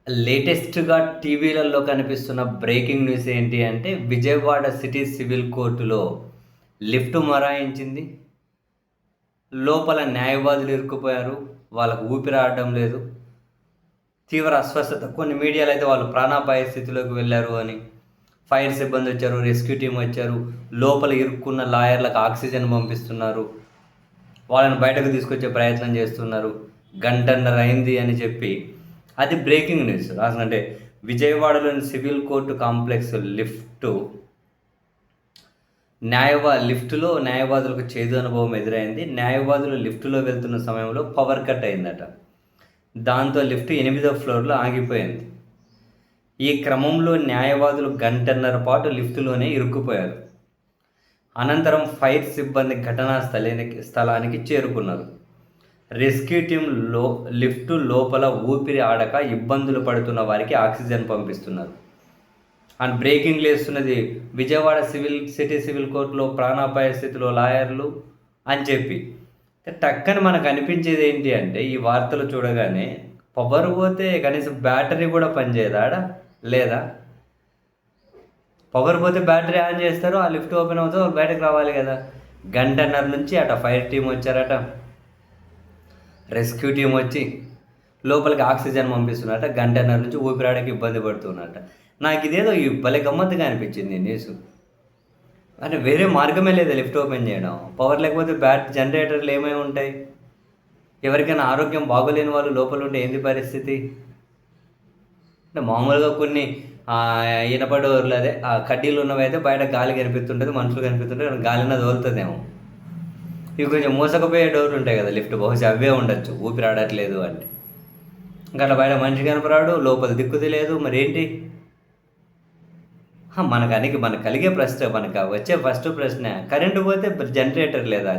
లేటెస్ట్‌గా టీవీలలో కనిపిస్తున్న బ్రేకింగ్ న్యూస్ ఏంటి అంటే, విజయవాడ సిటీ సివిల్ కోర్టులో లిఫ్ట్ మొరాయించింది. లోపల న్యాయవాదులు ఇరుక్కుపోయారు. వాళ్ళకు ఊపిరాడడం లేదు. తీవ్ర అస్వస్థత. కొన్ని మీడియాలో అయితే వాళ్ళు ప్రాణాపాయ స్థితిలోకి వెళ్లారు అని. ఫైర్ సిబ్బంది వచ్చారు, రెస్క్యూ టీమ్ వచ్చారు. లోపల ఇరుక్కున్న లాయర్లకు ఆక్సిజన్ పంపిస్తున్నారు. వాళ్ళని బయటకు తీసుకొచ్చే ప్రయత్నం చేస్తున్నారు. గంటన్నర అయింది అని చెప్పి అది బ్రేకింగ్ న్యూస్. అంటే విజయవాడలోని సివిల్ కోర్టు కాంప్లెక్స్ లిఫ్ట్‌లో న్యాయవాదులకు చేదు అనుభవం ఎదురైంది. న్యాయవాదులు లిఫ్ట్‌లో వెళ్తున్న సమయంలో పవర్ కట్ అయిందట. దాంతో లిఫ్ట్ 8వ ఫ్లోర్‌లో ఆగిపోయింది. ఈ క్రమంలో న్యాయవాదులు గంటన్నర పాటు లిఫ్ట్‌లోనే ఇరుక్కుపోయారు. అనంతరం ఫైర్ సిబ్బంది ఘటనా స్థలానికి చేరుకున్నారు. రెస్క్యూ టీమ్ లిఫ్ట్ లోపల ఊపిరి ఆడక ఇబ్బందులు పడుతున్న వారికి ఆక్సిజన్ పంపిస్తున్నారు. అండ్ బ్రేకింగ్ లేస్తున్నది విజయవాడ సిటీ సివిల్ కోర్టులో ప్రాణాపాయ స్థితిలో లాయర్లు అని చెప్పి. టక్కని మనకు అనిపించేది ఏంటి అంటే, ఈ వార్తలు చూడగానే పవర్ పోతే కనీసం బ్యాటరీ కూడా పనిచేయదా లేదా? పవర్ పోతే బ్యాటరీ ఆన్ చేస్తారు, ఆ లిఫ్ట్ ఓపెన్ అవుతుంది, వాళ్ళు బయటకు రావాలి కదా. గంటన్నర నుంచి అట ఫైర్ టీం వచ్చారట, రెస్క్యూ టీం వచ్చి లోపలికి ఆక్సిజన్ పంపిస్తున్నట్ట. గంటన్నర నుంచి ఊపిరాడకి ఇబ్బంది పడుతున్నట్ట. నాకు ఇదేదో ఈ భలే గమ్మత్తుగా అనిపించింది న్యూస్. అంటే వేరే మార్గమే లేదు లిఫ్ట్ ఓపెన్ చేయడం. పవర్ లేకపోతే జనరేటర్లు ఏమై ఉంటాయి? ఎవరికైనా ఆరోగ్యం బాగోలేని వాళ్ళు లోపల ఉంటే ఏంది పరిస్థితి? అంటే మామూలుగా కొన్ని ఇనపడోర్లు అదే కడ్డీలు ఉన్నవైతే బయట గాలి కనిపిస్తుంటుంది, మనుషులు కనిపిస్తుంటే గాలిన తోలుతుందేమో. ఇవి కొంచెం మూసకపోయే డోర్లు ఉంటాయి కదా లిఫ్ట్, బహుశా అవే ఉండొచ్చు ఊపిరాడట్లేదు అంటే. ఇంకా అట్లా బయట మనిషి కనపరాడు, లోపల దిక్కుది లేదు, మరి ఏంటి? మనకు కలిగే ప్రశ్న, మనకు వచ్చే ఫస్ట్ ప్రశ్న, కరెంటు పోతే జనరేటర్ లేదా?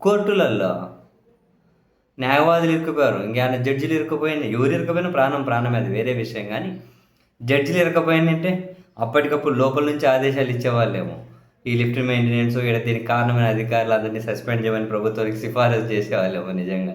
కోర్టులలో న్యాయవాదులు ఇరుక్కుపోయారు, ఇంకేమైనా జడ్జిలు ఇరుక్కుపోయింది. ఎవరు ఇరుక్కుపోయినా ప్రాణమే, అది వేరే విషయం. కానీ జడ్జిలు ఇరుక్కుపోయిందంటే అప్పటికప్పుడు లోపల నుంచి ఆదేశాలు ఇచ్చేవాళ్ళేమో. ఈ లిఫ్ట్ మెయింటెనెన్స్, ఇక్కడ దీనికి కారణమైన అధికారులు అందరినీ సస్పెండ్ చేయమని ప్రభుత్వానికి సిఫారసు చేసేవాళ్ళేమో నిజంగా.